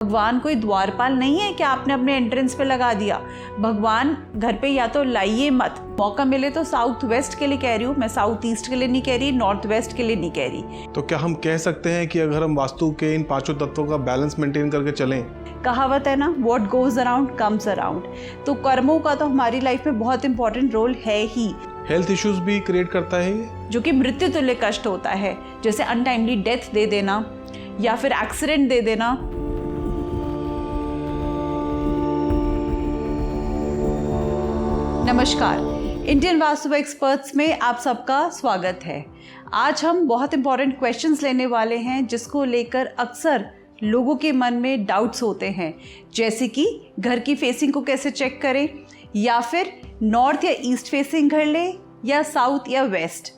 भगवान कोई द्वारपाल नहीं है कि आपने अपने एंट्रेंस पे लगा दिया। भगवान घर पे या तो लाइए मत, मौका मिले तो साउथ वेस्ट के लिए कह रही हूँ मैं, साउथ ईस्ट के लिए नहीं कह रही, नॉर्थ वेस्ट के लिए नहीं कह रही। तो क्या हम कह सकते हैं कि अगर हम वास्तु के इन पांचों तत्वों का बैलेंस मेंटेन करके चलें? कहावत है ना, what goes around comes around. तो कर्मों का तो हमारी लाइफ में बहुत इंपॉर्टेंट रोल है ही। हेल्थ इश्यूज भी क्रिएट करता है ये, जो कि मृत्यु तुल्य कष्ट होता है, जैसे अनटाइमली डेथ दे देना या फिर एक्सीडेंट दे देना। नमस्कार, इंडियन वास्तु एक्सपर्ट्स में आप सबका स्वागत है। आज हम बहुत इंपॉर्टेंट क्वेश्चंस लेने वाले हैं जिसको लेकर अक्सर लोगों के मन में डाउट्स होते हैं, जैसे कि घर की फेसिंग को कैसे चेक करें, या फिर नॉर्थ या ईस्ट फेसिंग घर लें या साउथ या वेस्ट।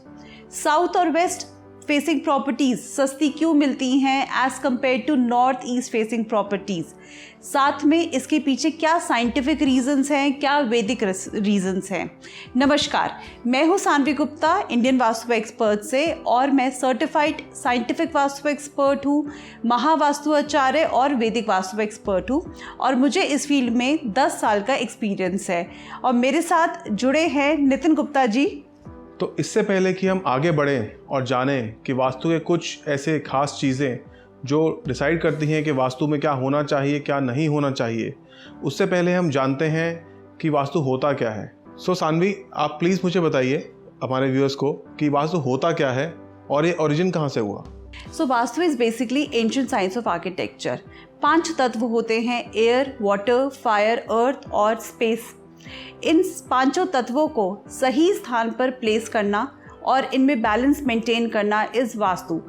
साउथ और वेस्ट फेसिंग प्रॉपर्टीज सस्ती क्यों मिलती हैं as compare to north east facing properties. साथ में इसके पीछे क्या साइंटिफिक रीजंस हैं, क्या वैदिक रीजंस हैं। नमस्कार, मैं हूं सानवी गुप्ता इंडियन वास्तु एक्सपर्ट से, और मैं सर्टिफाइड साइंटिफिक वास्तु एक्सपर्ट हूं, महावास्तु आचार्य और वैदिक वास्तु एक्सपर्ट हूं, और मुझे इस फील्ड में 10 साल का एक्सपीरियंस है। और मेरे साथ जुड़े हैं नितिन गुप्ता जी। तो इससे पहले कि हम आगे बढ़ें और जानें कि वास्तु के कुछ ऐसे खास चीज़ें जो डिसाइड करती हैं कि वास्तु में क्या होना चाहिए, क्या नहीं होना चाहिए, उससे पहले हम जानते हैं कि वास्तु होता क्या है। सो सानवी, आप प्लीज़ मुझे बताइए हमारे व्यूअर्स को कि वास्तु होता क्या है और ये ओरिजिन कहाँ से हुआ। So vastu is basically ancient science of architecture. 5 तत्व होते हैं, एयर, वाटर, फायर, अर्थ और स्पेस। इन 5 तत्वों को सही स्थान पर प्लेस करना और इनमें बैलेंस मेंटेन करना इज़ वास्तु।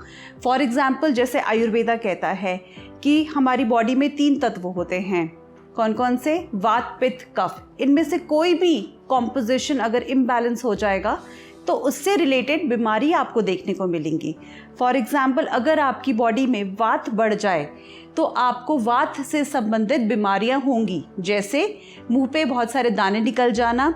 फॉर एग्जाम्पल, जैसे आयुर्वेदा कहता है कि हमारी बॉडी में 3 तत्व होते हैं। कौन कौन से? वात, पित्त, कफ। इनमें से कोई भी कॉम्पोजिशन अगर इम्बैलेंस हो जाएगा तो उससे रिलेटेड बीमारी आपको देखने को मिलेंगी। फॉर एग्जाम्पल, अगर आपकी बॉडी में वात बढ़ जाए तो आपको वात से संबंधित बीमारियां होंगी, जैसे मुंह पे बहुत सारे दाने निकल जाना,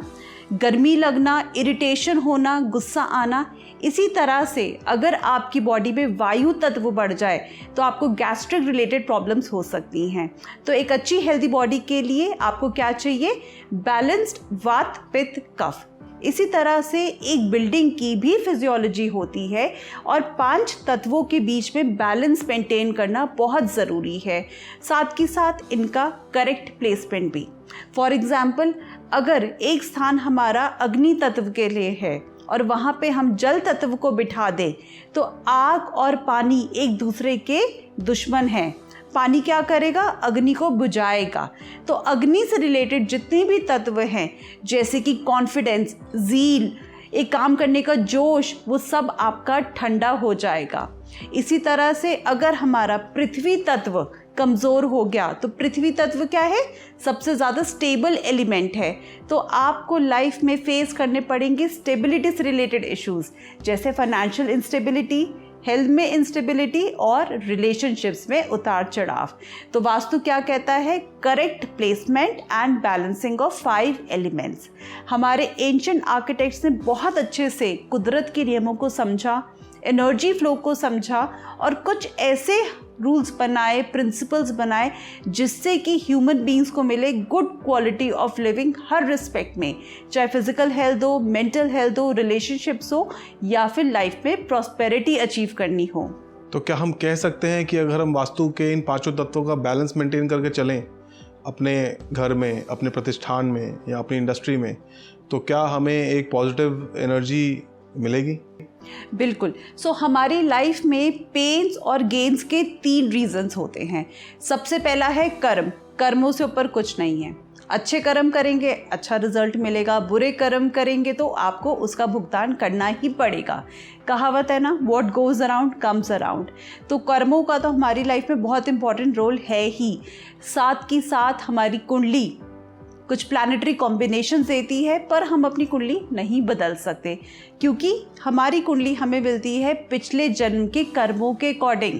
गर्मी लगना, इरिटेशन होना, गुस्सा आना। इसी तरह से अगर आपकी बॉडी में वायु तत्व बढ़ जाए तो आपको गैस्ट्रिक रिलेटेड प्रॉब्लम्स हो सकती हैं। तो एक अच्छी हेल्दी बॉडी के लिए आपको क्या चाहिए? बैलेंस्ड वात, पित्त, कफ। इसी तरह से एक बिल्डिंग की भी फिजियोलॉजी होती है और 5 तत्वों के बीच में बैलेंस मेंटेन करना बहुत ज़रूरी है, साथ ही साथ इनका करेक्ट प्लेसमेंट भी। फॉर एग्जाम्पल, अगर एक स्थान हमारा अग्नि तत्व के लिए है और वहाँ पे हम जल तत्व को बिठा दें तो आग और पानी एक दूसरे के दुश्मन हैं। पानी क्या करेगा? अग्नि को बुझाएगा। तो अग्नि से रिलेटेड जितने भी तत्व हैं, जैसे कि कॉन्फिडेंस, ज़ील, एक काम करने का जोश, वो सब आपका ठंडा हो जाएगा। इसी तरह से अगर हमारा पृथ्वी तत्व कमज़ोर हो गया तो पृथ्वी तत्व क्या है? सबसे ज़्यादा स्टेबल एलिमेंट है। तो आपको लाइफ में फेस करने पड़ेंगे स्टेबिलिटी से रिलेटेड इश्यूज, जैसे फाइनेंशियल इंस्टेबिलिटी, हेल्थ में इंस्टेबिलिटी और रिलेशनशिप्स में उतार चढ़ाव। तो वास्तु क्या कहता है? Correct placement and balancing of 5 elements. हमारे एंशिएंट आर्किटेक्ट्स ने बहुत अच्छे से कुदरत के नियमों को समझा, एनर्जी फ्लो को समझा और कुछ ऐसे रूल्स बनाए, प्रिंसिपल्स बनाए जिससे कि ह्यूमन बींग्स को मिले good quality of living her respect में, चाहे फिजिकल हेल्थ हो, मेंटल हेल्थ हो, रिलेशनशिप्स हो, या फिर लाइफ में प्रॉस्पेरिटी अचीव करनी हो। तो क्या हम कह सकते हैं कि अगर हम वास्तु के इन 5 तत्वों का बैलेंस मेंटेन करके चलें अपने घर में, अपने प्रतिष्ठान में या अपनी इंडस्ट्री में, तो क्या हमें एक पॉजिटिव एनर्जी मिलेगी? बिल्कुल। सो हमारी लाइफ में पेन्स और गेन्स के 3 रीजंस होते हैं। सबसे पहला है कर्म। कर्मों से ऊपर कुछ नहीं है। अच्छे कर्म करेंगे अच्छा रिजल्ट मिलेगा, बुरे कर्म करेंगे तो आपको उसका भुगतान करना ही पड़ेगा। कहावत है ना, what goes around comes around. तो कर्मों का तो हमारी लाइफ में बहुत इंपॉर्टेंट रोल है ही। साथ ही साथ हमारी कुंडली कुछ प्लैनेटरी कॉम्बिनेशन देती है, पर हम अपनी कुंडली नहीं बदल सकते क्योंकि हमारी कुंडली हमें मिलती है पिछले जन्म के कर्मों के अकॉर्डिंग।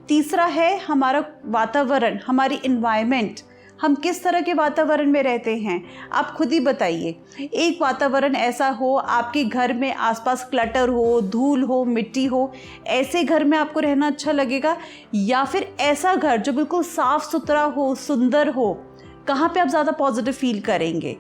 तीसरा है हमारा वातावरण, हमारी इन्वायरमेंट, हम किस तरह के वातावरण में रहते हैं, आप खुद ही बताइए। एक वातावरण ऐसा हो, आपके घर में आसपास क्लटर हो, धूल हो, मिट्टी हो, ऐसे घर में आपको रहना अच्छा लगेगा, या फिर ऐसा घर जो बिल्कुल साफ़ सुथरा हो, सुंदर हो, कहाँ पे आप ज़्यादा पॉजिटिव फील करेंगे।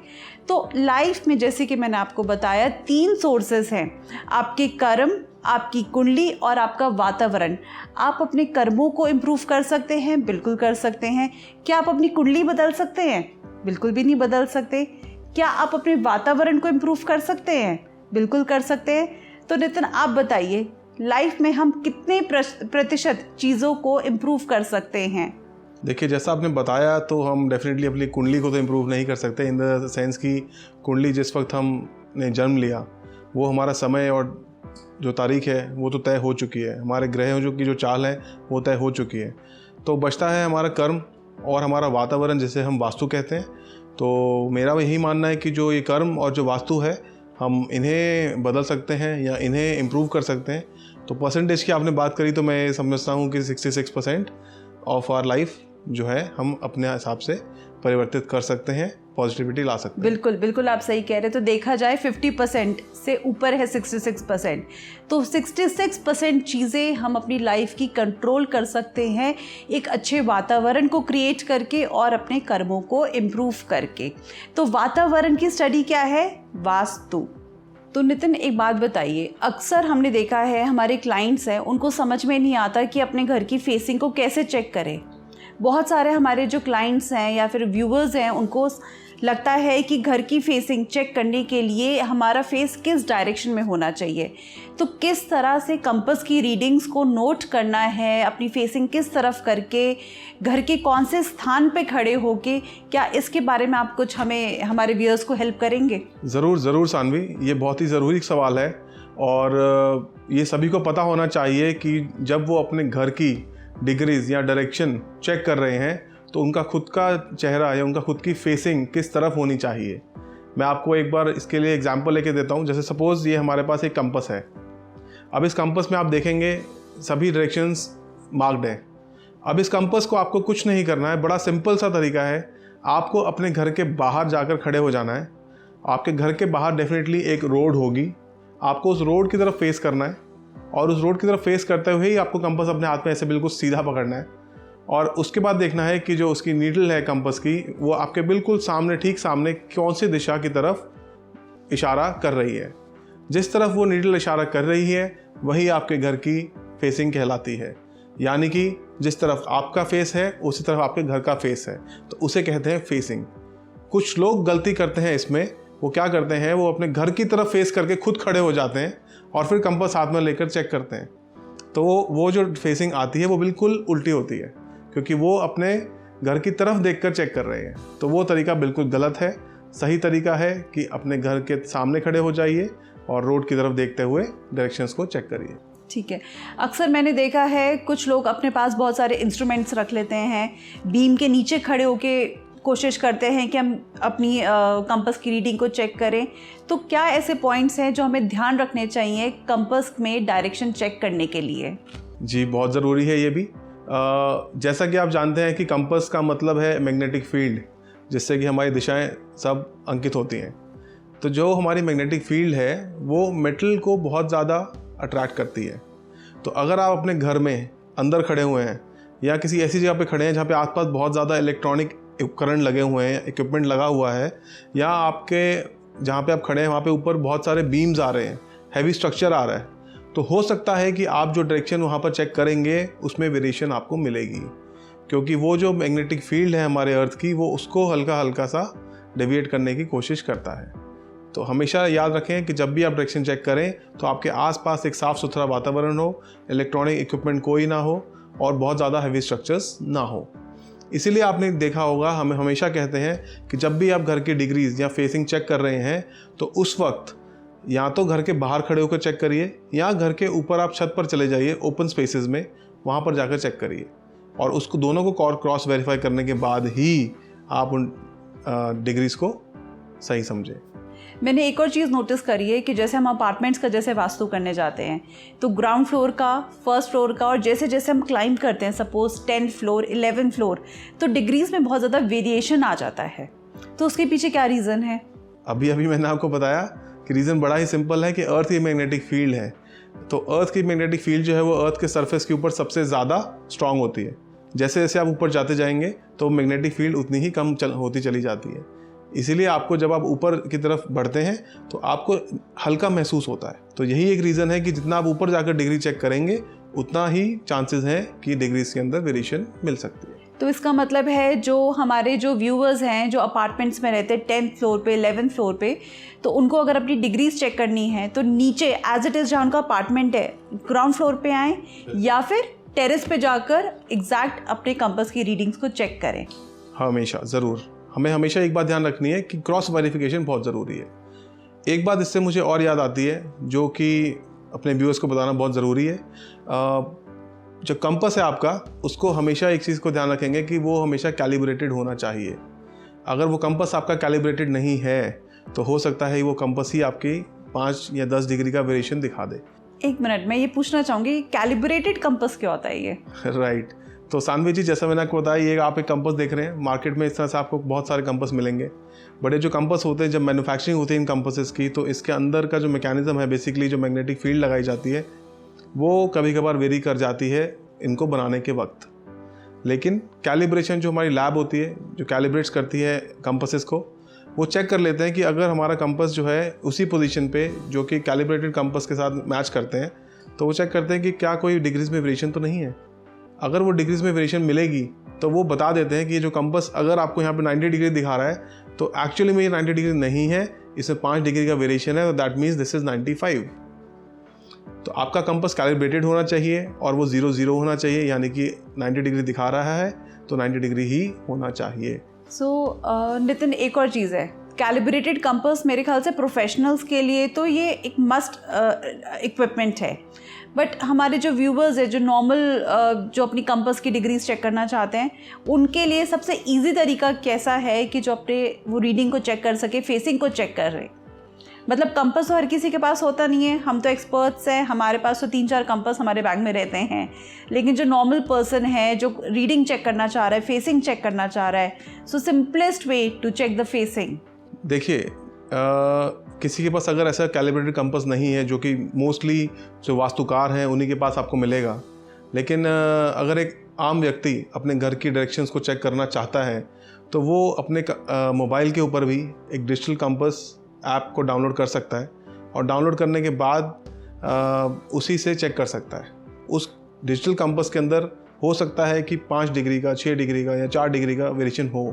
तो लाइफ में जैसे कि मैंने आपको बताया 3 सोर्सेस हैं, आपके कर्म, आपकी कुंडली और आपका वातावरण। आप अपने कर्मों को इम्प्रूव कर सकते हैं, बिल्कुल कर सकते हैं। क्या आप अपनी कुंडली बदल सकते हैं? बिल्कुल भी नहीं बदल सकते। क्या आप अपने वातावरण को इम्प्रूव कर सकते हैं? बिल्कुल कर सकते हैं। तो नितिन, आप बताइए, लाइफ में हम कितने प्रतिशत चीज़ों को इम्प्रूव कर सकते हैं? देखिए, जैसा आपने बताया तो हम डेफिनेटली अपनी कुंडली को तो इम्प्रूव नहीं कर सकते, इन द सेंस कि कुंडली जिस वक्त हमने जन्म लिया वो हमारा समय और जो तारीख है वो तो तय हो चुकी है, हमारे ग्रहों की जो चाल है वो तय हो चुकी है। तो बचता है हमारा कर्म और हमारा वातावरण, जिसे हम वास्तु कहते हैं। तो मेरा यही मानना है कि जो ये कर्म और जो वास्तु है, हम इन्हें बदल सकते हैं या इन्हें इम्प्रूव कर सकते हैं। तो परसेंटेज की आपने बात करी तो मैं समझता हूँ कि 66% ऑफ आवर लाइफ जो है हम अपने हिसाब से परिवर्तित कर सकते हैं, पॉजिटिविटी ला सकते हैं। बिल्कुल बिल्कुल, आप सही कह रहे हैं। तो देखा जाए 50% से ऊपर है 66%। तो 66% चीज़ें हम अपनी लाइफ की कंट्रोल कर सकते हैं, एक अच्छे वातावरण को क्रिएट करके और अपने कर्मों को इम्प्रूव करके। तो वातावरण की स्टडी क्या है? वास्तु। तो नितिन, एक बात बताइए, अक्सर हमने देखा है हमारे क्लाइंट्स हैं, उनको समझ में नहीं आता कि अपने घर की फेसिंग को कैसे चेक करें। बहुत सारे हमारे जो क्लाइंट्स हैं या फिर व्यूवर्स हैं, उनको लगता है कि घर की फेसिंग चेक करने के लिए हमारा फेस किस डायरेक्शन में होना चाहिए। तो किस तरह से कंपास की रीडिंग्स को नोट करना है, अपनी फेसिंग किस तरफ करके, घर के कौन से स्थान पे खड़े होके, क्या इसके बारे में आप कुछ हमें, हमारे व्यूअर्स को हेल्प करेंगे? ज़रूर सानवी, ये बहुत ही ज़रूरी सवाल है और ये सभी को पता होना चाहिए कि जब वो अपने घर की डिग्रीज या डायरेक्शन चेक कर रहे हैं तो उनका खुद का चेहरा या उनका खुद की फेसिंग किस तरफ होनी चाहिए। मैं आपको एक बार इसके लिए एग्जांपल लेके देता हूँ। जैसे सपोज़ ये हमारे पास एक कंपास है। अब इस कंपास में आप देखेंगे सभी डायरेक्शंस मार्क्ड हैं। अब इस कंपास को आपको कुछ नहीं करना है, बड़ा सिंपल सा तरीका है। आपको अपने घर के बाहर जाकर खड़े हो जाना है। आपके घर के बाहर डेफिनेटली एक रोड होगी, आपको उस रोड की तरफ फेस करना है और उस रोड की तरफ फेस करते हुए ही आपको कंपास अपने हाथ में ऐसे बिल्कुल सीधा पकड़ना है और उसके बाद देखना है कि जो उसकी नीडल है कंपास की, वो आपके बिल्कुल सामने, ठीक सामने कौन सी दिशा की तरफ इशारा कर रही है। जिस तरफ वो नीडल इशारा कर रही है वही आपके घर की फेसिंग कहलाती है। यानी कि जिस तरफ आपका फेस है उसी तरफ आपके घर का फेस है, तो उसे कहते हैं फेसिंग। कुछ लोग गलती करते हैं इसमें, वो क्या करते हैं, वो अपने घर की तरफ फेस करके खुद खड़े हो जाते हैं और फिर कंपास हाथ में लेकर चेक करते हैं। तो वो जो फेसिंग आती है वो बिल्कुल उल्टी होती है, क्योंकि वो अपने घर की तरफ देखकर चेक कर रहे हैं। तो वो तरीका बिल्कुल गलत है। सही तरीका है कि अपने घर के सामने खड़े हो जाइए और रोड की तरफ देखते हुए डायरेक्शंस को चेक करिए। ठीक है। अक्सर मैंने देखा है कुछ लोग अपने पास बहुत सारे इंस्ट्रूमेंट्स रख लेते हैं, बीम के नीचे खड़े होके कोशिश करते हैं कि हम अपनी कंपास की रीडिंग को चेक करें। तो क्या ऐसे पॉइंट्स हैं जो हमें ध्यान रखने चाहिए कंपास में डायरेक्शन चेक करने के लिए? जी, बहुत ज़रूरी है ये भी। जैसा कि आप जानते हैं कि कंपास का मतलब है मैग्नेटिक फील्ड, जिससे कि हमारी दिशाएं सब अंकित होती हैं। तो जो हमारी मैग्नेटिक फील्ड है वो मेटल को बहुत ज़्यादा अट्रैक्ट करती है। तो अगर आप अपने घर में अंदर खड़े हुए हैं या किसी ऐसी जगह पे खड़े हैं जहाँ पे आसपास बहुत ज़्यादा इलेक्ट्रॉनिक उपकरण लगे हुए हैं, इक्विपमेंट लगा हुआ है, या आपके जहाँ पे आप खड़े हैं वहाँ पे ऊपर बहुत सारे बीम्स आ रहे हैं, हैवी स्ट्रक्चर आ रहा है, तो हो सकता है कि आप जो डायरेक्शन वहाँ पर चेक करेंगे उसमें वेरिएशन आपको मिलेगी, क्योंकि वो जो मैग्नेटिक फील्ड है हमारे अर्थ की, वो उसको हल्का हल्का सा डेविएट करने की कोशिश करता है। तो हमेशा याद रखें कि जब भी आप डायरेक्शन चेक करें तो आपके आसपास एक साफ़ सुथरा वातावरण हो, इलेक्ट्रॉनिक इक्विपमेंट कोई ना हो और बहुत ज़्यादा हैवी स्ट्रक्चर्स ना हो। इसीलिए आपने देखा होगा, हम हमेशा कहते हैं कि जब भी आप घर की डिग्रीज या फेसिंग चेक कर रहे हैं तो उस वक्त या तो घर के बाहर खड़े होकर चेक करिए या घर के ऊपर आप छत पर चले जाइए ओपन स्पेसेस में, वहाँ पर जाकर चेक करिए और उसको दोनों को क्रॉस वेरीफाई करने के बाद ही आप उन डिग्रीज को सही समझें। मैंने एक और चीज़ नोटिस करी है कि जैसे हम अपार्टमेंट्स का जैसे वास्तु करने जाते हैं तो ग्राउंड फ्लोर का, फर्स्ट फ्लोर का, और जैसे जैसे हम क्लाइंब करते हैं suppose 10th floor, 11th floor, तो डिग्रीज में बहुत ज़्यादा वेरिएशन आ जाता है। तो उसके पीछे क्या रीज़न है? अभी मैंने आपको बताया कि रीज़न बड़ा ही सिंपल है कि अर्थ की मैग्नेटिक फील्ड है। तो अर्थ की मैग्नेटिक फील्ड जो है वो अर्थ के सरफेस के ऊपर सबसे ज़्यादा स्ट्रांग होती है। जैसे जैसे आप ऊपर जाते जाएंगे तो मैग्नेटिक फील्ड उतनी ही कम होती चली जाती है। इसीलिए आपको जब आप ऊपर की तरफ बढ़ते हैं तो आपको हल्का महसूस होता है। तो यही एक रीज़न है कि जितना आप ऊपर जाकर डिग्री चेक करेंगे उतना ही चांसेस हैं कि डिग्रीज के अंदर वेरिएशन मिल सकती है। तो इसका मतलब है जो हमारे जो व्यूअर्स हैं जो अपार्टमेंट्स में रहते हैं 10th फ्लोर पे, 11th फ्लोर पे, तो उनको अगर अपनी डिग्रीज चेक करनी है तो नीचे एज इट इज़ जहाँ उनका अपार्टमेंट है ग्राउंड फ्लोर पे आएँ या फिर टेरेस पे जाकर एग्जैक्ट अपने कंपास की रीडिंग्स को चेक करें। हमेशा ज़रूर, हमें हमेशा एक बात ध्यान रखनी है कि क्रॉस वेरिफिकेशन बहुत ज़रूरी है। एक बात इससे मुझे और याद आती है जो कि अपने व्यूअर्स को बताना बहुत ज़रूरी है। जो कंपास है आपका, उसको हमेशा एक चीज़ को ध्यान रखेंगे कि वो हमेशा कैलिब्रेटेड होना चाहिए। अगर वो कंपास आपका कैलिब्रेटेड नहीं है तो हो सकता है वो कंपास ही आपकी 5 या 10 डिग्री का वेरिएशन दिखा दे। एक मिनट, मैं ये पूछना चाहूँगी कैलिब्रेटेड कंपास क्या होता है ये? राइट। तो सानवी जी, जैसा मैंने आपको बताया, ये आप एक कंपास देख रहे हैं मार्केट में। इस तरह से आपको बहुत सारे कंपास मिलेंगे। बड़े जो कंपास होते हैं, जब मैन्युफैक्चरिंग होती है इन कंपासेस की, तो इसके अंदर का जो मैकेनिज्म है, बेसिकली जो मैग्नेटिक फील्ड लगाई जाती है, वो कभी कभार वेरी कर जाती है इनको बनाने के वक्त। लेकिन कैलिब्रेशन जो हमारी लैब होती है, जो कैलिब्रेट्स करती है कंपासेस को, वो चेक कर लेते हैं कि अगर हमारा कंपास जो है उसी पोजीशन पे जो कि कैलिब्रेटेड कंपास के साथ मैच करते हैं, तो वो चेक करते हैं कि क्या कोई डिग्रीज में वेरिएशन तो नहीं है। अगर वो डिग्रीज में वेरिएशन मिलेगी तो वो बता देते हैं कि ये जो कंपास अगर आपको यहाँ पे 90 डिग्री दिखा रहा है तो एक्चुअली में ये 90 डिग्री नहीं है, इसमें 5 डिग्री का वेरिएशन है, तो दैट मीन्स दिस इज 95। तो आपका कंपास कैलिब्रेटेड होना चाहिए और वो 0 होना चाहिए, यानी कि 90 डिग्री दिखा रहा है तो 90 डिग्री ही होना चाहिए। नितिन, एक और चीज़ है, कैलिब्रेटेड कंपास मेरे ख्याल से प्रोफेशनल्स के लिए तो ये एक मस्ट इक्विपमेंट है, बट हमारे जो व्यूवर्स है जो नॉर्मल जो अपनी कंपास की डिग्रीज चेक करना चाहते हैं, उनके लिए सबसे इजी तरीका कैसा है कि जो अपने वो रीडिंग को चेक कर सके, फेसिंग को चेक कर रहे? मतलब कंपास तो हर किसी के पास होता नहीं है, हम तो एक्सपर्ट्स हैं, हमारे पास तो 3-4 कंपास हमारे बैग में रहते हैं, लेकिन जो नॉर्मल पर्सन है जो रीडिंग चेक करना चाह रहा है, फेसिंग चेक करना चाह रहा है, so simplest way to check the facing. देखिए, किसी के पास अगर ऐसा कैलिब्रेटेड कंपास नहीं है, जो कि मोस्टली जो वास्तुकार हैं उन्हीं के पास आपको मिलेगा, लेकिन अगर एक आम व्यक्ति अपने घर की डायरेक्शंस को चेक करना चाहता है तो वो अपने मोबाइल के ऊपर भी एक डिजिटल कंपास ऐप को डाउनलोड कर सकता है, और डाउनलोड करने के बाद उसी से चेक कर सकता है। उस डिजिटल कंपास के अंदर हो सकता है कि 5 डिग्री का, 6 डिग्री का या 4 डिग्री का वेरिएशन हो,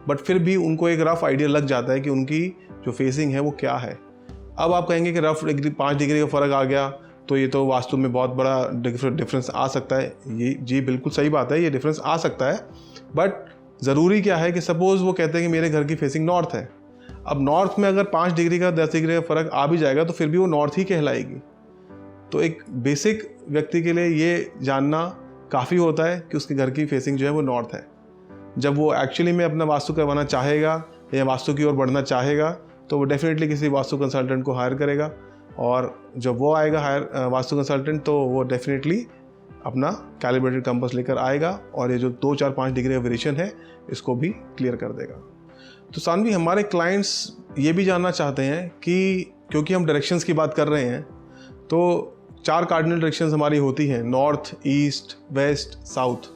बट फिर भी उनको एक रफ आइडिया लग जाता है कि उनकी जो फेसिंग है वो क्या है। अब आप कहेंगे कि रफ 5 डिग्री का फ़र्क आ गया तो ये तो वास्तु में बहुत बड़ा डिफरेंस आ सकता है। ये जी बिल्कुल सही बात है, ये डिफरेंस आ सकता है, बट ज़रूरी क्या है कि सपोज़ वो कहते हैं कि मेरे घर की फेसिंग नॉर्थ है। अब नॉर्थ में अगर 5 डिग्री का, 10 डिग्री का फ़र्क आ भी जाएगा तो फिर भी वो नॉर्थ ही कहलाएगी। तो एक बेसिक व्यक्ति के लिए ये जानना काफ़ी होता है कि उसके घर की फेसिंग जो है वो नॉर्थ है। जब वो एक्चुअली में अपना वास्तु करवाना चाहेगा या वास्तु की ओर बढ़ना चाहेगा तो वो डेफिनेटली किसी वास्तु कंसल्टेंट को हायर करेगा, और जब वो आएगा हायर वास्तु कंसल्टेंट तो वो डेफिनेटली अपना कैलिब्रेटेड कंपास लेकर आएगा और ये जो 2, 4, 5 डिग्री का वेरिएशन है इसको भी क्लियर कर देगा। तो सानवी, हमारे क्लाइंट्स ये भी जानना चाहते हैं कि क्योंकि हम डायरेक्शंस की बात कर रहे हैं तो 4 कार्डिनल डायरेक्शंस हमारी होती हैं, नॉर्थ, ईस्ट, वेस्ट, साउथ।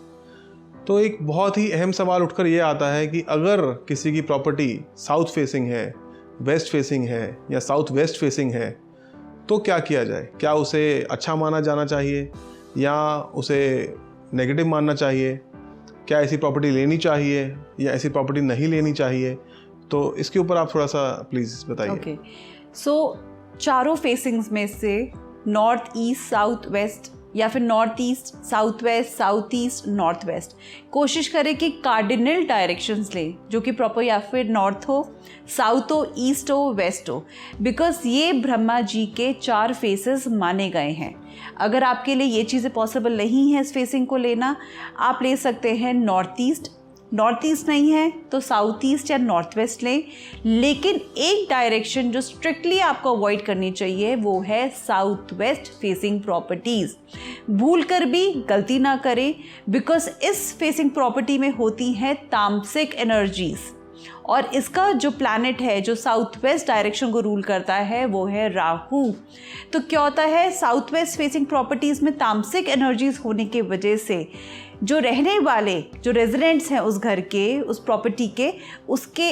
तो एक बहुत ही अहम सवाल उठकर ये आता है कि अगर किसी की प्रॉपर्टी साउथ फेसिंग है, वेस्ट फेसिंग है या साउथ वेस्ट फेसिंग है तो क्या किया जाए? क्या उसे अच्छा माना जाना चाहिए या उसे नेगेटिव मानना चाहिए? क्या ऐसी प्रॉपर्टी लेनी चाहिए या ऐसी प्रॉपर्टी नहीं लेनी चाहिए? तो इसके ऊपर आप थोड़ा सा प्लीज़ बताइए। ओके, सो चारों फेसिंग्स में से नॉर्थ, ईस्ट, साउथ, वेस्ट या फिर north east, south west, south east, north west, कोशिश करें कि कार्डिनल डायरेक्शंस लें जो कि प्रॉपर या फिर नॉर्थ हो, साउथ हो, ईस्ट हो, वेस्ट हो, बिकॉज ये ब्रह्मा जी के 4 फेसेस माने गए हैं। अगर आपके लिए ये चीज़ें पॉसिबल नहीं है इस फेसिंग को लेना, आप ले सकते हैं नॉर्थ ईस्ट, नॉर्थ ईस्ट नहीं है तो साउथ ईस्ट या नॉर्थ वेस्ट लें, लेकिन एक डायरेक्शन जो स्ट्रिक्टली आपको अवॉइड करनी चाहिए वो है साउथ वेस्ट फेसिंग प्रॉपर्टीज़। भूल कर भी गलती ना करें, बिकॉज इस फेसिंग प्रॉपर्टी में होती हैं तामसिक एनर्जीज़, और इसका जो प्लैनेट है जो साउथ वेस्ट डायरेक्शन को रूल करता है वो है राहु। तो क्या होता है, साउथ वेस्ट फेसिंग प्रॉपर्टीज़ में तामसिक एनर्जीज़ होने की वजह से जो रहने वाले जो रेजिडेंट्स हैं उस घर के, उस प्रॉपर्टी के,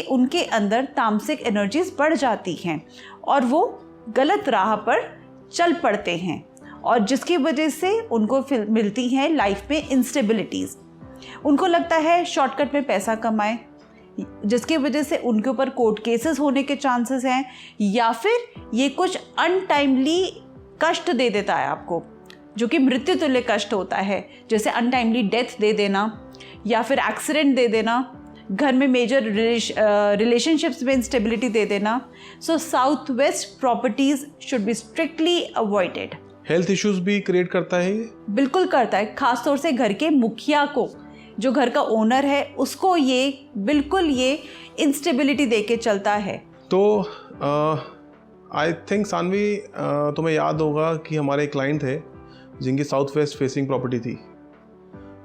उनके अंदर तामसिक एनर्जीज़ बढ़ जाती हैं और वो गलत राह पर चल पड़ते हैं, और जिसकी वजह से उनको मिलती हैं लाइफ में इंस्टेबिलिटीज़। उनको लगता है शॉर्टकट में पैसा कमाएं, जिसकी वजह से उनके ऊपर कोर्ट केसेस होने के चांसेस हैं, या फिर ये कुछ अनटाइमली कष्ट दे देता है आपको, जो कि मृत्यु तुल्य कष्ट होता है, जैसे अनटाइमली डेथ दे देना या फिर एक्सीडेंट दे देना, घर में मेजर रिलेशनशिप्स में इंस्टेबिलिटी दे देना। So south west properties should be strictly avoided. Health issues भी क्रिएट करता है ये? बिल्कुल करता है, खासतौर से घर के मुखिया को, जो घर का ओनर है उसको ये बिल्कुल ये इंस्टेबिलिटी दे के चलता है। तो आई थिंक सानवी, तुम्हें याद होगा कि हमारे क्लाइंट थे जिनकी साउथ वेस्ट फेसिंग प्रॉपर्टी थी,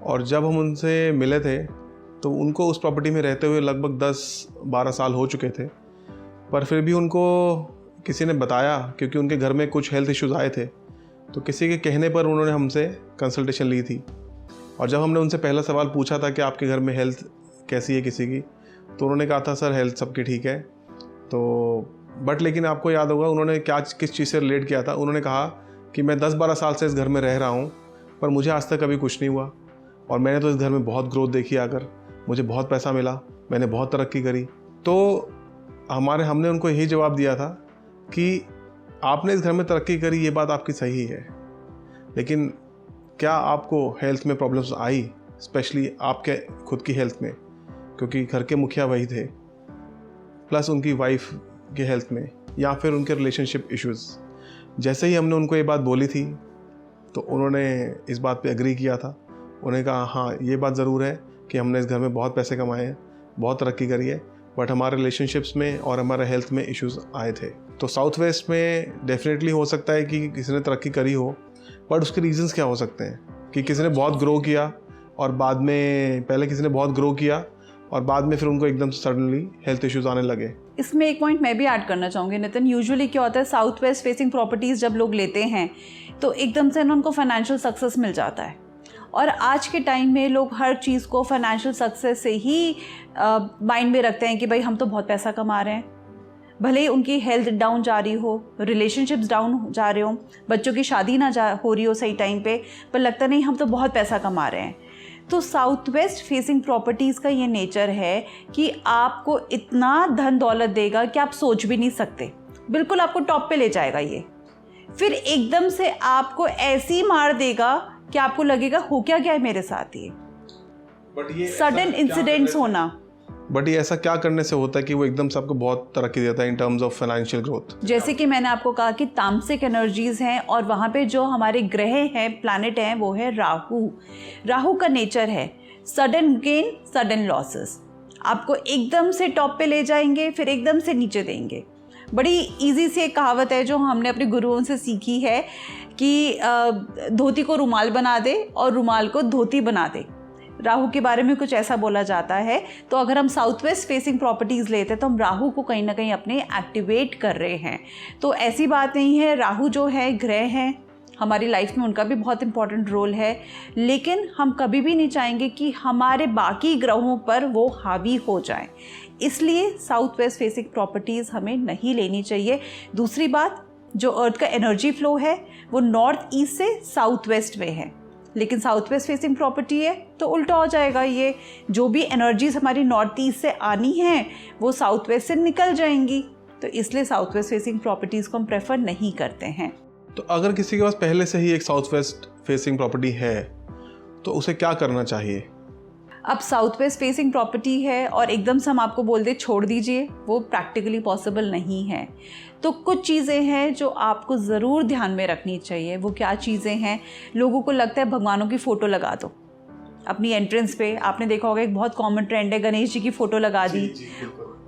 और जब हम उनसे मिले थे तो उनको उस प्रॉपर्टी में रहते हुए लगभग 10-12 साल हो चुके थे, पर फिर भी उनको किसी ने बताया, क्योंकि उनके घर में कुछ हेल्थ इश्यूज़ आए थे, तो किसी के कहने पर उन्होंने हमसे कंसल्टेशन ली थी। और जब हमने उनसे पहला सवाल पूछा था कि आपके घर में हेल्थ कैसी है किसी की, तो उन्होंने कहा था सर हेल्थ सबकी ठीक है। तो बट लेकिन आपको याद होगा उन्होंने किस चीज़ से रिलेट किया था। उन्होंने कहा कि मैं 10-12 साल से इस घर में रह रहा हूँ, पर मुझे आज तक कभी कुछ नहीं हुआ, और मैंने तो इस घर में बहुत ग्रोथ देखी, आकर मुझे बहुत पैसा मिला, मैंने बहुत तरक्की करी। तो हमने उनको यही जवाब दिया था कि आपने इस घर में तरक्की करी, ये बात आपकी सही है, लेकिन क्या आपको हेल्थ में प्रॉब्लम्स आई, स्पेशली आपके खुद की हेल्थ में, क्योंकि घर के मुखिया वही थे, प्लस उनकी वाइफ की हेल्थ में, या फिर उनके रिलेशनशिप इश्यूज़। जैसे ही हमने उनको ये बात बोली थी तो उन्होंने इस बात पे एग्री किया था। उन्होंने कहा हाँ ये बात ज़रूर है कि हमने इस घर में बहुत पैसे कमाए हैं, बहुत तरक्की करी है, बट हमारे रिलेशनशिप्स में और हमारे हेल्थ में इश्यूज़ आए थे। तो साउथ वेस्ट में डेफिनेटली हो सकता है कि किसी ने तरक्की करी हो, बट उसके रीजंस क्या हो सकते हैं कि किसी ने बहुत ग्रो किया और बाद में पहले किसी ने बहुत ग्रो किया और बाद में फिर उनको एकदम सडनली हेल्थ इश्यूज आने लगे। इसमें एक पॉइंट मैं भी ऐड करना चाहूँगी नितिन। यूजुअली क्या होता है, साउथ वेस्ट फेसिंग प्रॉपर्टीज़ जब लोग लेते हैं तो एकदम से ना उनको फाइनेंशियल सक्सेस मिल जाता है, और आज के टाइम में लोग हर चीज़ को फाइनेंशियल सक्सेस से ही माइंड में रखते हैं कि भाई हम तो बहुत पैसा कमा रहे हैं, भले ही उनकी हेल्थ डाउन जा रही हो, रिलेशनशिप्स डाउन जा रहे हो, बच्चों की शादी ना हो रही हो सही टाइम पे, पर लगता नहीं हम तो बहुत पैसा कमा रहे हैं। तो साउथ वेस्ट फेसिंग प्रॉपर्टीज़ का ये नेचर है कि आपको इतना धन दौलत देगा कि आप सोच भी नहीं सकते, बिल्कुल आपको टॉप पे ले जाएगा ये, फिर एकदम से आपको ऐसी मार देगा कि आपको लगेगा हो क्या गया है मेरे साथ ये सडन इंसिडेंट्स होना। बट ये ऐसा क्या करने से होता है कि वो एकदम से आपको बहुत तरक्की देता है in terms of financial growth? जैसे कि मैंने आपको कहा कि तामसिक एनर्जीज हैं, और वहाँ पे जो हमारे ग्रह हैं, प्लैनेट हैं, वो है राहु। राहु का नेचर है सडन गेन सडन लॉसेस, आपको एकदम से टॉप पे ले जाएंगे फिर एकदम से नीचे देंगे। बड़ी इजी सी एक कहावत है जो हमने अपने गुरुओं से सीखी है कि धोती को रुमाल बना दे और रुमाल को धोती बना दे। राहु के बारे में कुछ ऐसा बोला जाता है। तो अगर हम साउथ वेस्ट फेसिंग प्रॉपर्टीज़ लेते हैं तो हम राहु को कहीं ना कहीं अपने एक्टिवेट कर रहे हैं। तो ऐसी बात नहीं है, राहु जो है ग्रह है हमारी लाइफ में, उनका भी बहुत इंपॉर्टेंट रोल है, लेकिन हम कभी भी नहीं चाहेंगे कि हमारे बाकी ग्रहों पर वो हावी हो जाए, इसलिए साउथ वेस्ट फेसिंग प्रॉपर्टीज़ हमें नहीं लेनी चाहिए। दूसरी बात, जो अर्थ का एनर्जी फ्लो है वो नॉर्थ ईस्ट से साउथ वेस्ट में है, लेकिन साउथ वेस्ट फेसिंग प्रॉपर्टी है तो उल्टा हो जाएगा, ये जो भी एनर्जीज हमारी नॉर्थ ईस्ट से आनी है वो साउथ वेस्ट से निकल जाएंगी। तो इसलिए साउथ वेस्ट फेसिंग प्रॉपर्टीज़ को हम प्रेफर नहीं करते हैं। तो अगर किसी के पास पहले से ही एक साउथ वेस्ट फेसिंग प्रॉपर्टी है तो उसे क्या करना चाहिए? अब साउथ वेस्ट फेसिंग प्रॉपर्टी है और एकदम से हम आपको बोल दे छोड़ दीजिए, वो प्रैक्टिकली पॉसिबल नहीं है। तो कुछ चीज़ें हैं जो आपको ज़रूर ध्यान में रखनी चाहिए। वो क्या चीज़ें हैं? लोगों को लगता है भगवानों की फ़ोटो लगा दो, अपनी एंट्रेंस पे। आपने देखा होगा एक बहुत कॉमन ट्रेंड है, गणेश जी की फ़ोटो लगा दी।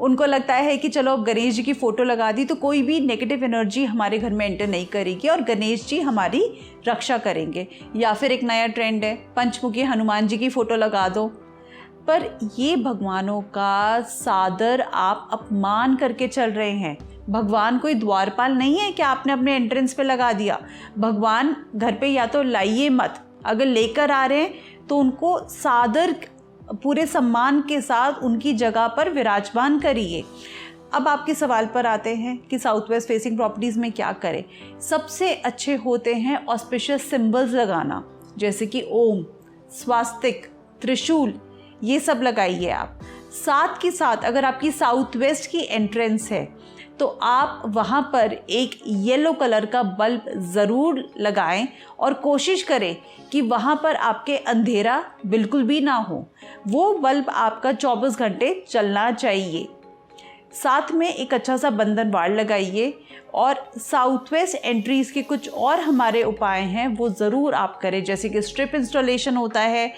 उनको लगता है कि चलो अब गणेश जी की फ़ोटो लगा दी तो कोई भी नेगेटिव एनर्जी हमारे घर में एंटर नहीं करेगी और गणेश जी हमारी रक्षा करेंगे। या फिर एक नया ट्रेंड है, पंचमुखी हनुमान जी की फ़ोटो लगा दो। पर ये भगवानों का सादर आप अपमान करके चल रहे हैं। भगवान कोई द्वारपाल नहीं है कि आपने अपने एंट्रेंस पे लगा दिया। भगवान घर पे या तो लाइए मत, अगर लेकर आ रहे हैं तो उनको सादर पूरे सम्मान के साथ उनकी जगह पर विराजमान करिए। अब आपके सवाल पर आते हैं कि साउथ वेस्ट फेसिंग प्रॉपर्टीज़ में क्या करें। सबसे अच्छे होते हैं ऑस्पिशियस सिंबल्स लगाना, जैसे कि ओम, स्वास्तिक, त्रिशूल, ये सब लगाइए आप। साथ के साथ अगर आपकी साउथ वेस्ट की एंट्रेंस है तो आप वहाँ पर एक येलो कलर का बल्ब ज़रूर लगाएं और कोशिश करें कि वहाँ पर आपके अंधेरा बिल्कुल भी ना हो। वो बल्ब आपका 24 घंटे चलना चाहिए। साथ में एक अच्छा सा बंधन वाड़ लगाइए और साउथ वेस्ट एंट्रीज़ के कुछ और हमारे उपाय हैं वो ज़रूर आप करें, जैसे कि स्ट्रिप इंस्टॉलेशन होता है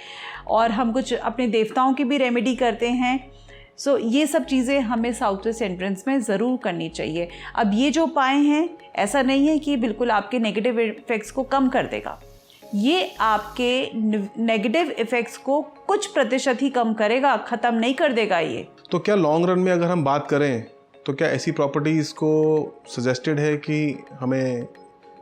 और हम कुछ अपने देवताओं की भी रेमेडी करते हैं। सो ये सब चीज़ें हमें साउथ वेस्ट एंट्रेंस में ज़रूर करनी चाहिए। अब ये जो उपाय हैं ऐसा नहीं है कि बिल्कुल आपके नेगेटिव इफ़ेक्ट्स को कम कर देगा, ये आपके नेगेटिव इफ़ेक्ट्स को कुछ प्रतिशत ही कम करेगा, ख़त्म नहीं कर देगा ये। तो क्या लॉन्ग रन में अगर हम बात करें तो क्या ऐसी प्रॉपर्टीज़ को सजेस्टेड है कि हमें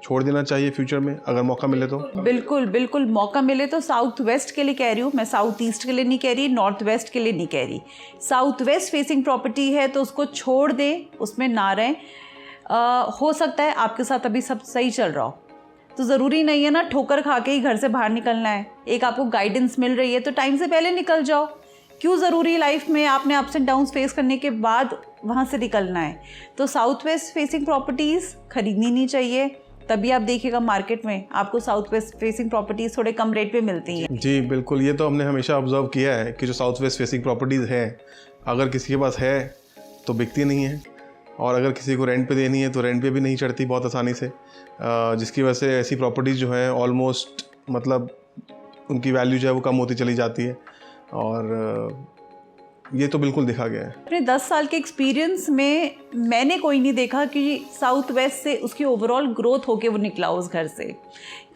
छोड़ देना चाहिए फ्यूचर में अगर मौका मिले तो? बिल्कुल बिल्कुल, मौका मिले तो साउथ वेस्ट के लिए कह रही हूँ मैं, साउथ ईस्ट के लिए नहीं कह रही, नॉर्थ वेस्ट के लिए नहीं कह रही। साउथ वेस्ट फेसिंग प्रॉपर्टी है तो उसको छोड़ दें, उसमें ना रहें। हो सकता है आपके साथ अभी सब सही चल रहा हो, तो ज़रूरी नहीं है ना ठोकर खा के ही घर से बाहर निकलना है। एक आपको गाइडेंस मिल रही है तो टाइम से पहले निकल जाओ। क्यों ज़रूरी लाइफ में आपने अप्स एंड डाउन्स फेस करने के बाद वहाँ से निकलना है? तो साउथ वेस्ट फेसिंग प्रॉपर्टीज़ खरीदनी नहीं चाहिए। तभी आप देखिएगा मार्केट में आपको साउथ वेस्ट फेसिंग प्रॉपर्टीज़ थोड़े कम रेट पे मिलती हैं। जी बिल्कुल, ये तो हमने हमेशा ऑब्जर्व किया है कि जो साउथ वेस्ट फेसिंग प्रॉपर्टीज़ है अगर किसी के पास है तो बिकती नहीं है, और अगर किसी को रेंट पे देनी है तो रेंट पे भी नहीं चढ़ती बहुत आसानी से, जिसकी वजह से ऐसी प्रॉपर्टीज़ जो है ऑलमोस्ट मतलब उनकी वैल्यू जो है वो कम होती चली जाती है। और ये तो बिल्कुल देखा गया है। अपने 10 साल के एक्सपीरियंस में मैंने कोई नहीं देखा कि साउथ वेस्ट से उसकी ओवरऑल ग्रोथ होके वो निकला उस घर से।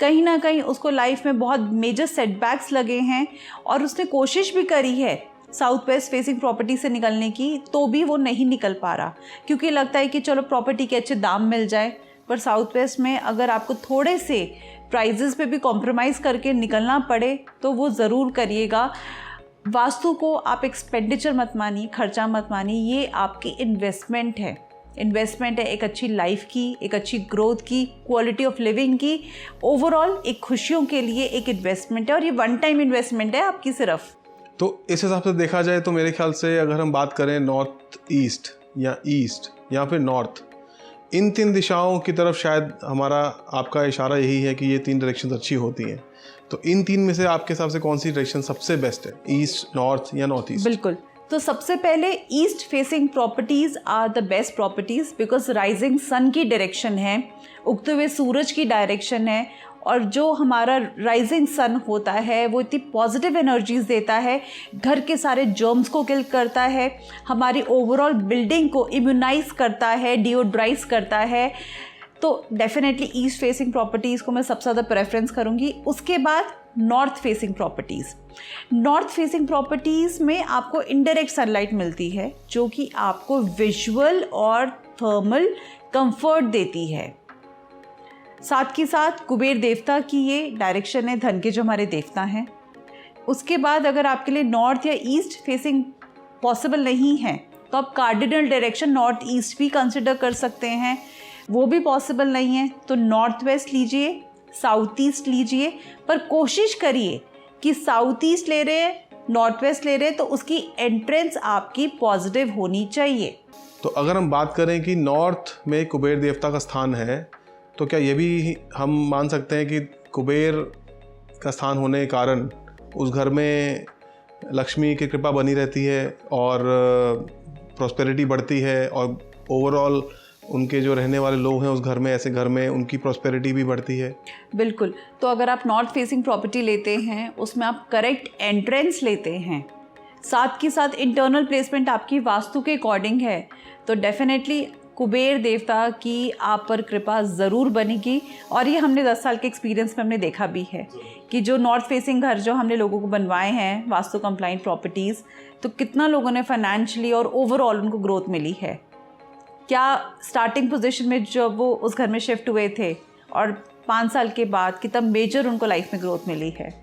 कहीं ना कहीं उसको लाइफ में बहुत मेजर सेटबैक्स लगे हैं और उसने कोशिश भी करी है साउथ वेस्ट फेसिंग प्रॉपर्टी से निकलने की, तो भी वो नहीं निकल पा रहा, क्योंकि लगता है कि चलो प्रॉपर्टी के अच्छे दाम मिल जाए। पर साउथ वेस्ट में अगर आपको थोड़े से प्राइजेस पे भी कॉम्प्रोमाइज़ करके निकलना पड़े तो वो ज़रूर करिएगा। वास्तु को आप एक्सपेंडिचर मत मानिए, खर्चा मत मानिए, ये आपकी इन्वेस्टमेंट है। इन्वेस्टमेंट है एक अच्छी लाइफ की, एक अच्छी ग्रोथ की, क्वालिटी ऑफ लिविंग की, ओवरऑल एक खुशियों के लिए एक इन्वेस्टमेंट है और ये वन टाइम इन्वेस्टमेंट है आपकी सिर्फ। तो इस हिसाब से देखा जाए तो मेरे ख्याल से अगर हम बात करें नॉर्थ ईस्ट या फिर नॉर्थ, इन 3 दिशाओं की तरफ शायद हमारा आपका इशारा यही है कि ये 3 डायरेक्शन अच्छी होती हैं। तो इन 3 में से आपके हिसाब से कौन सी डायरेक्शन सबसे बेस्ट है, ईस्ट, नॉर्थ या नॉर्थ ईस्ट? बिल्कुल, तो सबसे पहले east facing properties are the best properties, because rising sun की डायरेक्शन है, उगते हुए सूरज की डायरेक्शन है, और जो हमारा राइजिंग सन होता है वो इतनी पॉजिटिव एनर्जीज़ देता है, घर के सारे जर्म्स को किल करता है, हमारी ओवरऑल बिल्डिंग को इम्यूनाइज करता है, डिओड्राइज करता है। तो डेफिनेटली ईस्ट फेसिंग प्रॉपर्टीज़ को मैं सबसे ज़्यादा प्रेफरेंस करूँगी। उसके बाद north facing properties. North facing properties में आपको इनडायरेक्ट सनलाइट मिलती है जो कि आपको विजुअल और थर्मल कंफर्ट देती है। साथ ही साथ कुबेर देवता की ये डायरेक्शन है, धन के जो हमारे देवता हैं। उसके बाद अगर आपके लिए नॉर्थ या ईस्ट फेसिंग पॉसिबल नहीं है तो आप कार्डिनल डायरेक्शन नॉर्थ ईस्ट भी कंसिडर कर सकते हैं, वो भी पॉसिबल नहीं है तो नॉर्थ वेस्ट लीजिए, साउथ ईस्ट लीजिए, पर कोशिश करिए कि साउथ ईस्ट ले रहे हैं, नॉर्थ वेस्ट ले रहे हैं तो उसकी एंट्रेंस आपकी पॉजिटिव होनी चाहिए। तो अगर हम बात करें कि नॉर्थ में कुबेर देवता का स्थान है तो क्या ये भी हम मान सकते हैं कि कुबेर का स्थान होने के कारण उस घर में लक्ष्मी की कृपा बनी रहती है और प्रॉस्पेरिटी बढ़ती है और ओवरऑल उनके जो रहने वाले लोग हैं उस घर में, ऐसे घर में उनकी प्रॉस्पेरिटी भी बढ़ती है। बिल्कुल। तो अगर आप नॉर्थ फेसिंग प्रॉपर्टी लेते हैं, उसमें आप करेक्ट एंट्रेंस लेते हैं, साथ के साथ इंटरनल प्लेसमेंट आपकी वास्तु के अकॉर्डिंग है, तो डेफिनेटली कुबेर देवता की आप पर कृपा ज़रूर बनेगी। और ये हमने 10 साल के एक्सपीरियंस में हमने देखा भी है कि जो नॉर्थ फेसिंग घर जो हमने लोगों को बनवाए हैं वास्तु कंप्लाइंट प्रॉपर्टीज़, तो कितना लोगों ने फाइनेंशियली और ओवरऑल उनको ग्रोथ मिली है। क्या स्टार्टिंग पोजीशन में जब वो उस घर में शिफ्ट हुए थे और 5 साल के बाद कितना मेजर उनको लाइफ में ग्रोथ मिली है।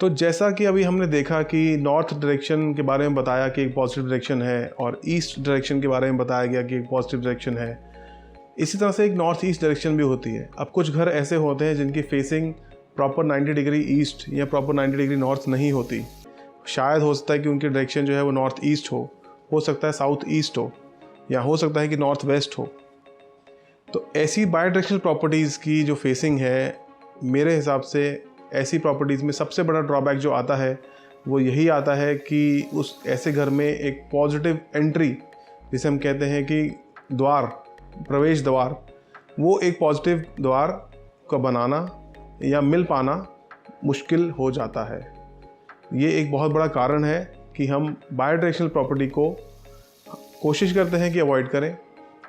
तो जैसा कि अभी हमने देखा कि नॉर्थ डायरेक्शन के बारे में बताया कि एक पॉजिटिव डायरेक्शन है और ईस्ट डायरेक्शन के बारे में बताया गया कि एक पॉजिटिव डायरेक्शन है, इसी तरह से एक नॉर्थ ईस्ट डायरेक्शन भी होती है। अब कुछ घर ऐसे होते हैं जिनकी फेसिंग प्रॉपर 90 डिग्री ईस्ट या प्रॉपर 90 डिग्री नॉर्थ नहीं होती। शायद हो सकता है कि उनकी डायरेक्शन जो है वो नॉर्थ ईस्ट हो सकता है साउथ ईस्ट हो, या हो सकता है कि नॉर्थ वेस्ट हो। तो ऐसी बाई डायरेक्शनल प्रॉपर्टीज़ की जो फेसिंग है, मेरे हिसाब से ऐसी प्रॉपर्टीज़ में सबसे बड़ा ड्रॉबैक जो आता है वो यही आता है कि उस ऐसे घर में एक पॉजिटिव एंट्री, जिसे हम कहते हैं कि द्वार, प्रवेश द्वार, वो एक पॉजिटिव द्वार का बनाना या मिल पाना मुश्किल हो जाता है। ये एक बहुत बड़ा कारण है कि हम बाई डायरेक्शनल प्रॉपर्टी को कोशिश करते हैं कि अवॉइड करें।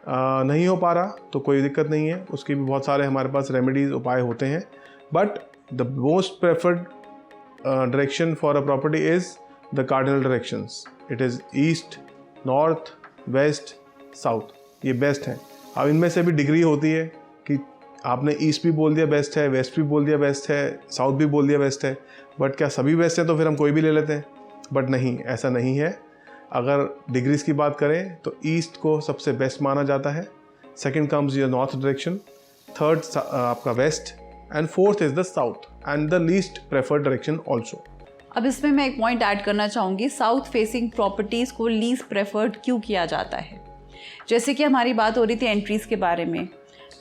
नहीं हो पा रहा तो कोई दिक्कत नहीं है, उसके भी बहुत सारे हमारे पास रेमेडीज़, उपाय होते हैं। But the most preferred direction for a property is the cardinal directions. It is east, north, west, south. ये बेस्ट है। अब इनमें से भी डिग्री होती है कि आपने ईस्ट भी बोल दिया बेस्ट है, वेस्ट भी बोल दिया बेस्ट है, साउथ भी बोल दिया बेस्ट है, बट क्या सभी बेस्ट है तो फिर हम कोई भी ले लेते हैं? बट नहीं, ऐसा नहीं है। अगर डिग्रीज की बात करें तो ईस्ट को सबसे बेस्ट माना जाता है, second comes your north direction, third आपका waste, and fourth is the south and the least preferred direction also. अब इसमें मैं एक पॉइंट ऐड करना चाहूँगी, साउथ फेसिंग प्रॉपर्टीज़ को लीस्ट प्रेफर्ड क्यों किया जाता है। जैसे कि हमारी बात हो रही थी एंट्रीज़ के बारे में,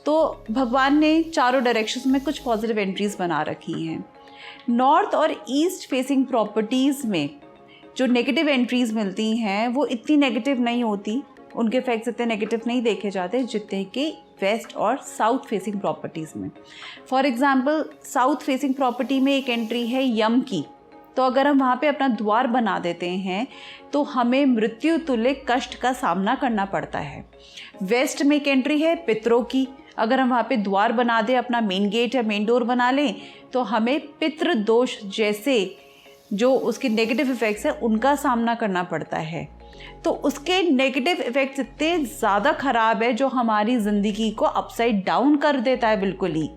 तो भगवान ने चारों डायरेक्शंस में कुछ पॉजिटिव एंट्रीज़ बना रखी हैं। नॉर्थ और ईस्ट फेसिंग प्रॉपर्टीज़ में जो नेगेटिव एंट्रीज़ मिलती हैं वो इतनी नेगेटिव नहीं होती, उनके इफेक्ट्स इतने नेगेटिव नहीं देखे जाते जितने कि वेस्ट और साउथ फेसिंग प्रॉपर्टीज़ में। For example south facing property में एक एंट्री है यम की, तो अगर हम वहाँ पे अपना द्वार बना देते हैं तो हमें मृत्यु तुल्य कष्ट का सामना करना पड़ता है। वेस्ट में एक एंट्री है पितरों की, अगर हम वहाँ पे द्वार बना दें, अपना मेन गेट या मेन डोर बना लें, तो हमें पितृ दोष जैसे जो उसके नेगेटिव इफ़ेक्ट्स हैं उनका सामना करना पड़ता है। तो उसके नेगेटिव इफ़ेक्ट्स इतने ज़्यादा ख़राब है जो हमारी ज़िंदगी को अपसाइड डाउन कर देता है बिल्कुल ही।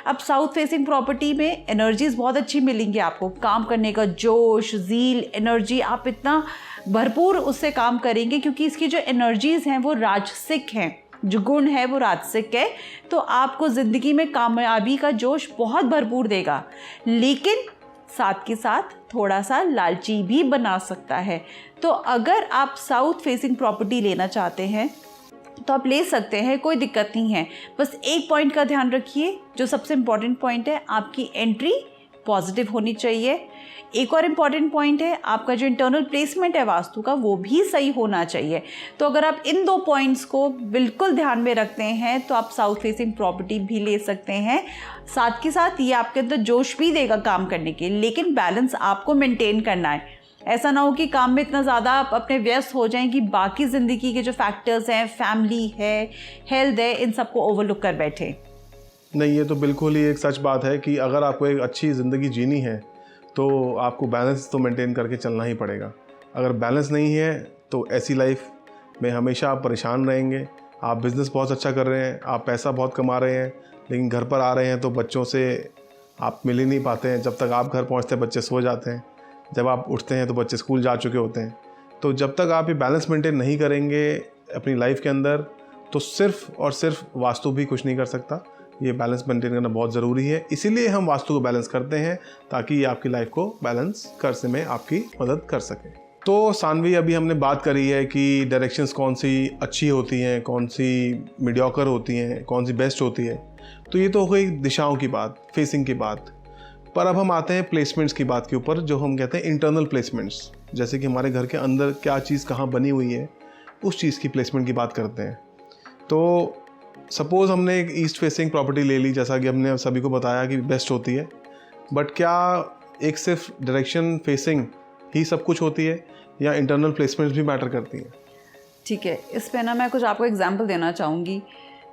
अब साउथ फेसिंग प्रॉपर्टी में एनर्जीज़ बहुत अच्छी मिलेंगी आपको, काम करने का जोश, ज़ील, एनर्जी, आप इतना भरपूर उससे काम करेंगे क्योंकि इसकी जो एनर्जीज़ हैं वो राजसिक हैं, जो गुण है वो राजसिक है, तो आपको ज़िंदगी में कामयाबी का जोश बहुत भरपूर देगा, लेकिन साथ के साथ थोड़ा सा लालची भी बना सकता है। तो अगर आप साउथ फेसिंग प्रॉपर्टी लेना चाहते हैं तो आप ले सकते हैं, कोई दिक्कत नहीं है। बस एक पॉइंट का ध्यान रखिए, जो सबसे इम्पॉर्टेंट पॉइंट है, आपकी एंट्री पॉजिटिव होनी चाहिए। एक और इम्पॉर्टेंट पॉइंट है, आपका जो इंटरनल प्लेसमेंट है वास्तु का वो भी सही होना चाहिए। तो अगर आप इन 2 पॉइंट्स को बिल्कुल ध्यान में रखते हैं तो आप साउथ फेसिंग प्रॉपर्टी भी ले सकते हैं। साथ के साथ ये आपके अंदर जोश भी देगा काम करने के, लेकिन बैलेंस आपको मेंटेन करना है। ऐसा ना हो कि काम में इतना ज़्यादा आप अपने व्यस्त हो जाएं कि बाकी ज़िंदगी के जो फैक्टर्स हैं, फैमिली है, हेल्थ है, इन सबको ओवरलुक कर बैठे। नहीं, ये तो बिल्कुल ही एक सच बात है कि अगर आपको एक अच्छी ज़िंदगी जीनी है तो आपको बैलेंस तो मेंटेन करके चलना ही पड़ेगा। अगर बैलेंस नहीं है तो ऐसी लाइफ में हमेशा आप परेशान रहेंगे। आप बिज़नेस बहुत अच्छा कर रहे हैं, आप पैसा बहुत कमा रहे हैं, लेकिन घर पर आ रहे हैं तो बच्चों से आप मिल ही नहीं पाते हैं। जब तक आप घर पहुंचते हैं बच्चे सो जाते हैं, जब आप उठते हैं तो बच्चे स्कूल जा चुके होते हैं। तो जब तक आप ये बैलेंस मेंटेन नहीं करेंगे अपनी लाइफ के अंदर, तो सिर्फ और सिर्फ वास्तु भी कुछ नहीं कर सकता। ये बैलेंस मेंटेन करना बहुत ज़रूरी है, इसीलिए हम वास्तु को बैलेंस करते हैं ताकि ये आपकी लाइफ को बैलेंस करने में आपकी मदद कर सके। तो सानवी, अभी हमने बात करी है कि डायरेक्शंस कौन सी अच्छी होती हैं, कौन सी मीडियोकर होती हैं, कौन सी बेस्ट होती है। तो ये तो हो गई दिशाओं की बात, फेसिंग की बात। पर अब हम आते हैं प्लेसमेंट्स की बात के ऊपर, जो हम कहते हैं इंटरनल प्लेसमेंट्स। जैसे कि हमारे घर के अंदर क्या चीज़ कहाँ बनी हुई है, उस चीज़ की प्लेसमेंट की बात करते हैं। तो सपोज़ हमने एक ईस्ट फेसिंग प्रॉपर्टी ले ली, जैसा कि हमने सभी को बताया कि बेस्ट होती है, बट क्या एक सिर्फ डायरेक्शन फेसिंग ही सब कुछ होती है या इंटरनल प्लेसमेंट्स भी मैटर करती हैं? ठीक है, इस पे ना मैं कुछ आपको एग्जांपल देना चाहूँगी।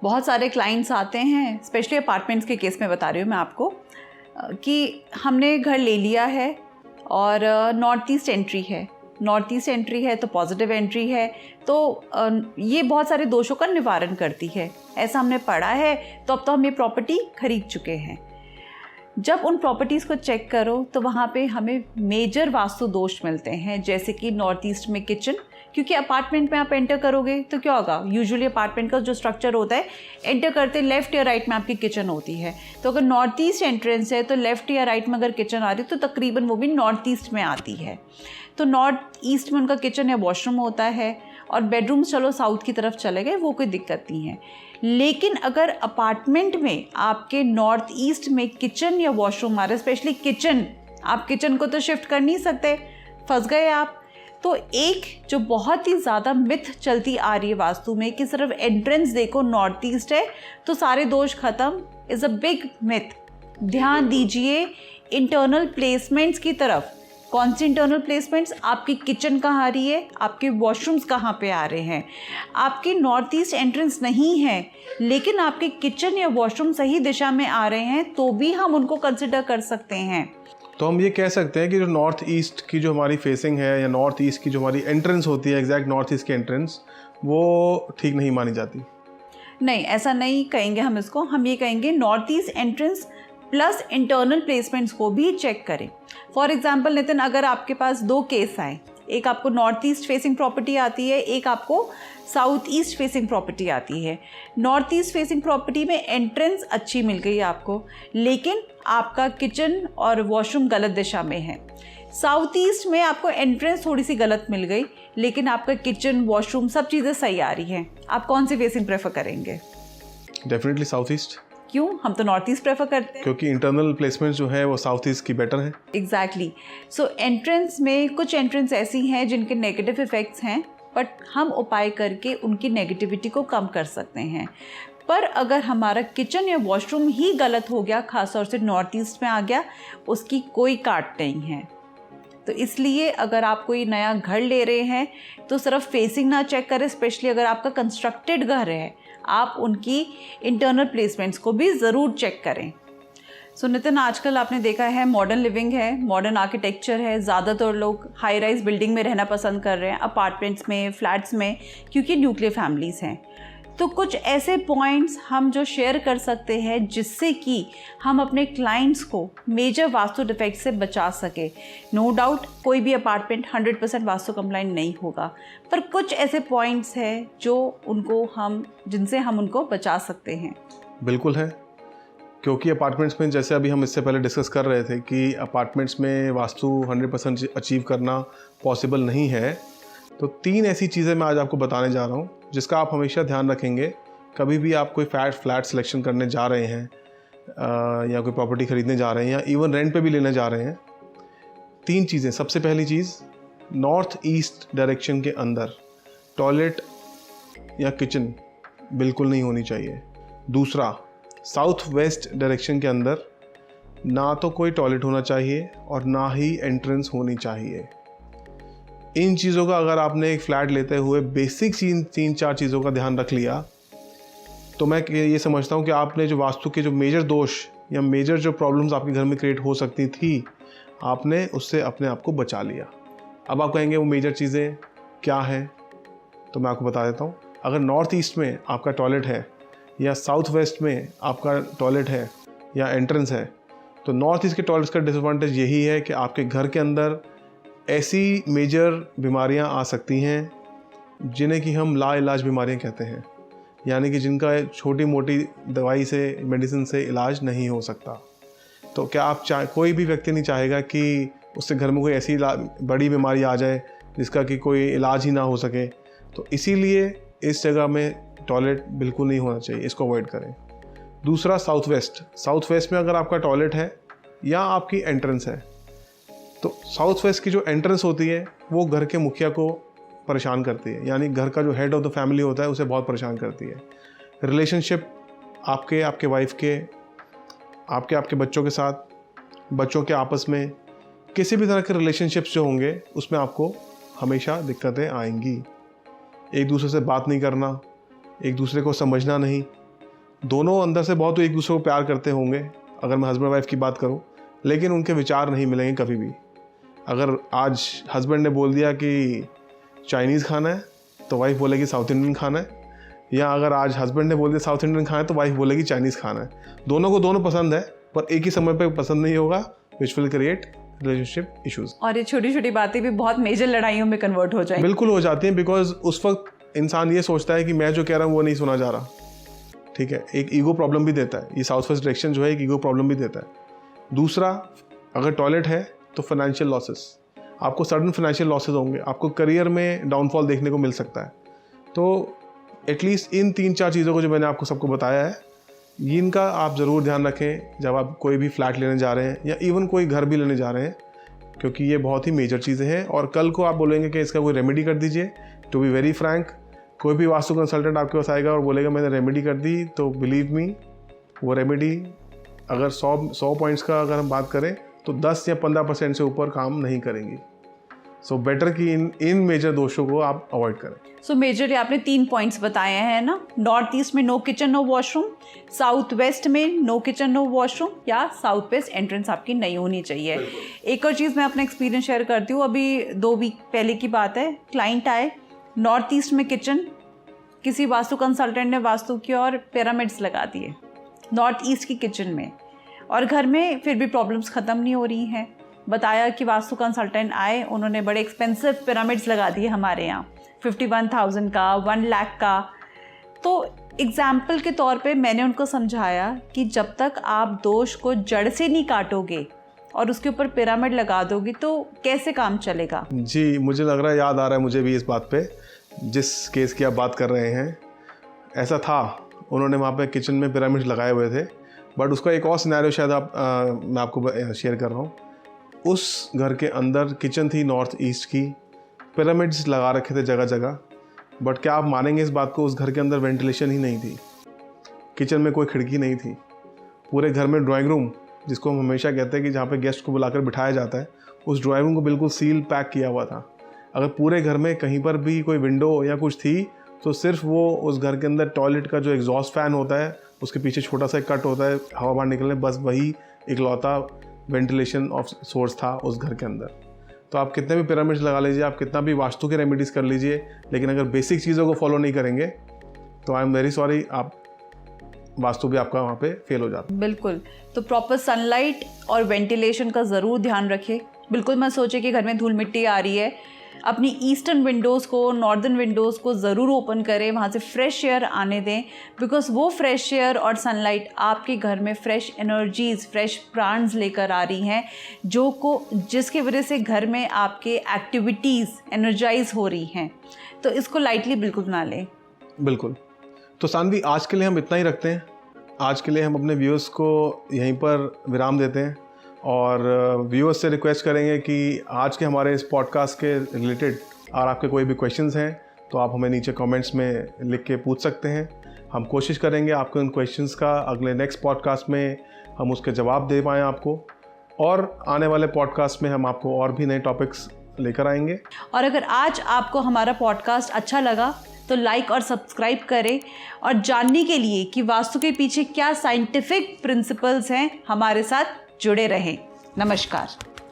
बहुत सारे क्लाइंट्स आते हैं, स्पेशली अपार्टमेंट्स के केस में बता रही हूँ मैं आपको, कि हमने घर ले लिया है और नॉर्थ ईस्ट एंट्री है। नॉर्थ ईस्ट एंट्री है तो पॉजिटिव एंट्री है, तो ये बहुत सारे दोषों का निवारण करती है। ऐसा हमने पढ़ा है, तो अब तो हम ये प्रॉपर्टी खरीद चुके हैं। जब उन प्रॉपर्टीज़ को चेक करो तो वहाँ पे हमें मेजर वास्तु दोष मिलते हैं, जैसे कि नॉर्थ ईस्ट में किचन, क्योंकि अपार्टमेंट में आप एंटर करोगे तो क्या होगा, यूजुअली अपार्टमेंट का जो स्ट्रक्चर होता है, एंटर करते लेफ्ट या राइट में आपकी किचन होती है। तो अगर नॉर्थ ईस्ट एंट्रेंस है तो लेफ्ट या राइट में अगर किचन आ रही है तो तकरीबन वो भी नॉर्थ ईस्ट में आती है। तो नॉर्थ ईस्ट में उनका किचन या वॉशरूम होता है, और बेडरूम चलो साउथ की तरफ चले गए, वो कोई दिक्कत नहीं है। लेकिन अगर अपार्टमेंट में आपके नॉर्थ ईस्ट में किचन या वॉशरूम आ रहा है, स्पेशली किचन, आप किचन को तो शिफ्ट कर नहीं सकते, फंस गए आप। तो एक जो बहुत ही ज़्यादा मिथ चलती आ रही है वास्तु में कि सिर्फ एंट्रेंस देखो नॉर्थ ईस्ट है तो सारे दोष खत्म, इज़ अ बिग मिथ। ध्यान दीजिए इंटरनल प्लेसमेंट्स की तरफ। कौन सी इंटरनल प्लेसमेंट्स? आपकी किचन कहाँ आ रही है, आपके वॉशरूम्स कहाँ पे आ रहे हैं। आपकी नॉर्थ ईस्ट एंट्रेंस नहीं है लेकिन आपके किचन या वॉशरूम सही दिशा में आ रहे हैं, तो भी हम उनको कंसिडर कर सकते हैं। तो हम ये कह सकते हैं कि जो नॉर्थ ईस्ट की जो हमारी फेसिंग है या नॉर्थ ईस्ट की जो हमारी एंट्रेंस होती है, एग्जैक्ट नॉर्थ ईस्ट की एंट्रेंस, वो ठीक नहीं मानी जाती। नहीं, ऐसा नहीं कहेंगे हम इसको। हम ये कहेंगे north east entrance plus internal placements को भी चेक करें। फॉर एग्जांपल नितिन, अगर आपके पास 2 केस आए, एक आपको नॉर्थ ईस्ट फेसिंग प्रॉपर्टी आती है, एक आपको साउथ ईस्ट फेसिंग प्रॉपर्टी आती है। नॉर्थ ईस्ट फेसिंग प्रॉपर्टी में एंट्रेंस अच्छी मिल गई आपको, लेकिन आपका किचन और वॉशरूम गलत दिशा में है। साउथ ईस्ट में आपको एंट्रेंस थोड़ी सी गलत मिल गई, लेकिन आपका किचन वॉशरूम सब चीज़ें सही आ रही हैं। आप कौन सी फेसिंग प्रेफर करेंगे? Definitely south east. क्यों? हम तो नॉर्थ ईस्ट प्रेफर करते हैं, क्योंकि इंटरनल प्लेसमेंट जो है वो साउथ ईस्ट की बेटर है। एग्जैक्टली। सो एंट्रेंस में कुछ एंट्रेंस ऐसी हैं जिनके नेगेटिव इफेक्ट्स हैं, बट हम उपाय करके उनकी नेगेटिविटी को कम कर सकते हैं। पर अगर हमारा किचन या वॉशरूम ही गलत हो गया, खासतौर से नॉर्थ ईस्ट में आ गया, उसकी कोई काट नहीं है। तो इसलिए अगर आप कोई नया घर ले रहे हैं तो सिर्फ फेसिंग ना चेक करें, स्पेशली अगर आपका कंस्ट्रक्टेड घर है, आप उनकी इंटरनल प्लेसमेंट्स को भी ज़रूर चेक करें। सो नितिन, आजकल आपने देखा है मॉडर्न लिविंग है, मॉडर्न आर्किटेक्चर है, ज़्यादातर लोग हाई राइज बिल्डिंग में रहना पसंद कर रहे हैं, अपार्टमेंट्स में, फ्लैट्स में, क्योंकि न्यूक्लियर फैमिलीज़ हैं। तो कुछ ऐसे पॉइंट्स हम जो शेयर कर सकते हैं जिससे कि हम अपने क्लाइंट्स को मेजर वास्तु डिफेक्ट से बचा सके। नो डाउट कोई भी अपार्टमेंट 100% वास्तु कंप्लाइंट नहीं होगा, पर कुछ ऐसे पॉइंट्स हैं जिनसे हम उनको बचा सकते हैं। बिल्कुल है, क्योंकि अपार्टमेंट्स में, जैसे अभी हम इससे पहले डिस्कस कर रहे थे कि अपार्टमेंट्स में वास्तु 100% अचीव करना पॉसिबल नहीं है। तो 3 ऐसी चीज़ें मैं आज आपको बताने जा रहा हूँ जिसका आप हमेशा ध्यान रखेंगे कभी भी आप कोई फ्लैट सिलेक्शन करने जा रहे हैं या कोई प्रॉपर्टी ख़रीदने जा रहे हैं या इवन रेंट पे भी लेने जा रहे हैं। 3 चीज़ें। सबसे पहली चीज़, नॉर्थ ईस्ट डायरेक्शन के अंदर टॉयलेट या किचन बिल्कुल नहीं होनी चाहिए। दूसरा, साउथ वेस्ट डायरेक्शन के अंदर ना तो कोई टॉयलेट होना चाहिए और ना ही एंट्रेंस होनी चाहिए। इन चीज़ों का अगर आपने एक फ्लैट लेते हुए बेसिक 3-4 चीज़ों का ध्यान रख लिया तो मैं ये समझता हूँ कि आपने जो वास्तु के जो मेजर दोष या मेजर जो प्रॉब्लम्स आपके घर में क्रिएट हो सकती थी, आपने उससे अपने आप को बचा लिया। अब आप कहेंगे वो मेजर चीज़ें क्या हैं, तो मैं आपको बता देता हूँ। अगर नॉर्थ ईस्ट में आपका टॉयलेट है या साउथ वेस्ट में आपका टॉयलेट है या एंट्रेंस है, तो नॉर्थ ईस्ट के टॉयलेट्स का डिसएडवांटेज यही है कि आपके घर के अंदर ऐसी मेजर बीमारियां आ सकती हैं जिन्हें कि हम लाइलाज बीमारियां कहते हैं, यानी कि जिनका छोटी मोटी दवाई से, मेडिसिन से इलाज नहीं हो सकता। तो क्या आप कोई भी व्यक्ति नहीं चाहेगा कि उससे घर में कोई ऐसी बड़ी बीमारी आ जाए जिसका कि कोई इलाज ही ना हो सके। तो इसीलिए इस जगह में टॉयलेट बिल्कुल नहीं होना चाहिए, इसको अवॉइड करें। दूसरा, साउथ वेस्ट में अगर आपका टॉयलेट है या आपकी एंट्रेंस है, तो साउथ वेस्ट की जो एंट्रेंस होती है वो घर के मुखिया को परेशान करती है, यानी घर का जो हेड ऑफ द फैमिली होता है उसे बहुत परेशान करती है। रिलेशनशिप आपके वाइफ के, आपके बच्चों के साथ, बच्चों के आपस में, किसी भी तरह के रिलेशनशिप्स जो होंगे उसमें आपको हमेशा दिक्कतें आएंगी। एक दूसरे से बात नहीं करना, एक दूसरे को समझना नहीं। दोनों अंदर से बहुत एक दूसरे को प्यार करते होंगे अगर मैं हस्बैंड वाइफ की बात करूं, लेकिन उनके विचार नहीं मिलेंगे कभी भी। अगर आज हस्बैंड ने बोल दिया कि चाइनीज़ खाना है तो वाइफ बोलेगी साउथ इंडियन खाना है, या अगर आज हस्बैंड ने बोल दिया साउथ इंडियन खाना है तो वाइफ बोलेगी चाइनीज़ खाना है। दोनों को दोनों पसंद है पर एक ही समय पे पसंद नहीं होगा, which will create relationship issues. और ये छोटी छोटी बातें भी बहुत मेजर लड़ाइयों में कन्वर्ट हो जाएंगी। बिल्कुल हो जाती हैं, बिकॉज उस वक्त इंसान ये सोचता है कि मैं जो कह रहा हूँ वो नहीं सुना जा रहा। ठीक है, एक ईगो प्रॉब्लम भी देता है ये साउथ वेस्ट डायरेक्शन जो है, एक ईगो प्रॉब्लम भी देता है। दूसरा, अगर टॉयलेट है तो फाइनेंशियल लॉसेस, आपको सडन फाइनेंशियल लॉसेस होंगे, आपको करियर में डाउनफॉल देखने को मिल सकता है। तो एटलीस्ट इन 3-4 चीज़ों को जो मैंने आपको सबको बताया है, इनका आप ज़रूर ध्यान रखें जब आप कोई भी फ्लैट लेने जा रहे हैं या इवन कोई घर भी लेने जा रहे हैं, क्योंकि ये बहुत ही मेजर चीज़ें हैं। और कल को आप बोलेंगे कि इसका कोई रेमेडी कर दीजिए, टू बी वेरी फ्रैंक, कोई भी वास्तु कंसल्टेंट आपके पास आएगा और बोलेगा मैंने रेमेडी कर दी, तो बिलीव मी वो रेमेडी अगर 100 पॉइंट्स का अगर हम बात करें तो 10 या 15% से ऊपर काम नहीं करेंगी। सो बेटर कि इन मेजर दोषों को आप अवॉइड करें। सो मेजर आपने 3 पॉइंट्स बताए हैं ना, नॉर्थ ईस्ट में no kitchen no washroom, south west में नो किचन नो वॉशरूम, या साउथ वेस्ट एंट्रेंस आपकी नहीं होनी चाहिए। एक और चीज़ मैं अपना एक्सपीरियंस शेयर करती हूँ। अभी 2 वीक पहले की बात है, क्लाइंट आए, नॉर्थ ईस्ट में किचन, किसी वास्तु कंसल्टेंट ने वास्तु की और पिरामिड्स लगा दिए नॉर्थ ईस्ट की किचन में, और घर में फिर भी प्रॉब्लम्स ख़त्म नहीं हो रही हैं। बताया कि वास्तु कंसल्टेंट आए, उन्होंने बड़े एक्सपेंसिव पिरामिड्स लगा दिए हमारे यहाँ, 51,000 का, 1 लाख का। तो एग्जाम्पल के तौर पे मैंने उनको समझाया कि जब तक आप दोष को जड़ से नहीं काटोगे और उसके ऊपर पिरामिड लगा दोगे तो कैसे काम चलेगा। जी, मुझे लग रहा है, याद आ रहा है मुझे भी इस बात पे, जिस केस की आप बात कर रहे हैं। ऐसा था, उन्होंने वहाँ पे किचन में पिरामिड लगाए हुए थे, बट उसका एक और सिनेरियो शायद मैं आपको शेयर कर रहा हूँ। उस घर के अंदर किचन थी नॉर्थ ईस्ट की, पिरामिड्स लगा रखे थे जगह जगह, बट क्या आप मानेंगे इस बात को, उस घर के अंदर वेंटिलेशन ही नहीं थी, किचन में कोई खिड़की नहीं थी। पूरे घर में ड्राइंग रूम, जिसको हम हमेशा कहते हैं कि जहाँ पे गेस्ट को बुलाकर बिठाया जाता है, उस ड्राइंग रूम को बिल्कुल सील पैक किया हुआ था। अगर पूरे घर में कहीं पर भी कोई विंडो या कुछ थी तो सिर्फ वो उस घर के अंदर टॉयलेट का जो एग्जॉस्ट फैन होता है उसके पीछे छोटा सा कट होता है हवा बाहर निकलने, बस वही इकलौता वेंटिलेशन ऑफ सोर्स था उस घर के अंदर। तो आप कितने भी पिरामिड्स लगा लीजिए, आप कितना भी वास्तु के रेमेडीज़ कर लीजिए, लेकिन अगर बेसिक चीज़ों को फॉलो नहीं करेंगे तो आई एम वेरी सॉरी, आप वास्तु भी आपका वहाँ पे फेल हो जाता है। बिल्कुल, तो प्रॉपर सनलाइट और वेंटिलेशन का ज़रूर ध्यान रखें। बिल्कुल मत सोचे कि घर में धूल मिट्टी आ रही है, अपनी ईस्टर्न विंडोज़ को, नॉर्दर्न विंडोज़ को ज़रूर ओपन करें, वहाँ से फ्रेश एयर आने दें, बिकॉज़ वो फ्रेश एयर और सनलाइट आपके घर में फ्रेश एनर्जीज़, फ्रेश प्राण्स लेकर आ रही हैं, जिसकी वजह से घर में आपके एक्टिविटीज़ एनर्जाइज हो रही हैं। तो इसको लाइटली बिल्कुल ना लें। बिल्कुल। तो सानवी, आज के लिए हम इतना ही रखते हैं। आज के लिए हम अपने व्यूअर्स को यहीं पर विराम देते हैं और व्यूअर्स से रिक्वेस्ट करेंगे कि आज के हमारे इस पॉडकास्ट के रिलेटेड अगर आपके कोई भी क्वेश्चंस हैं तो आप हमें नीचे कमेंट्स में लिख के पूछ सकते हैं। हम कोशिश करेंगे आपके उन क्वेश्चंस का अगले नेक्स्ट पॉडकास्ट में हम उसके जवाब दे पाएँ आपको, और आने वाले पॉडकास्ट में हम आपको और भी नए टॉपिक्स लेकर आएंगे। और अगर आज आपको हमारा पॉडकास्ट अच्छा लगा तो लाइक और सब्सक्राइब करें, और जानने के लिए कि वास्तु के पीछे क्या साइंटिफिक प्रिंसिपल्स हैं, हमारे साथ जुड़े रहें। नमस्कार।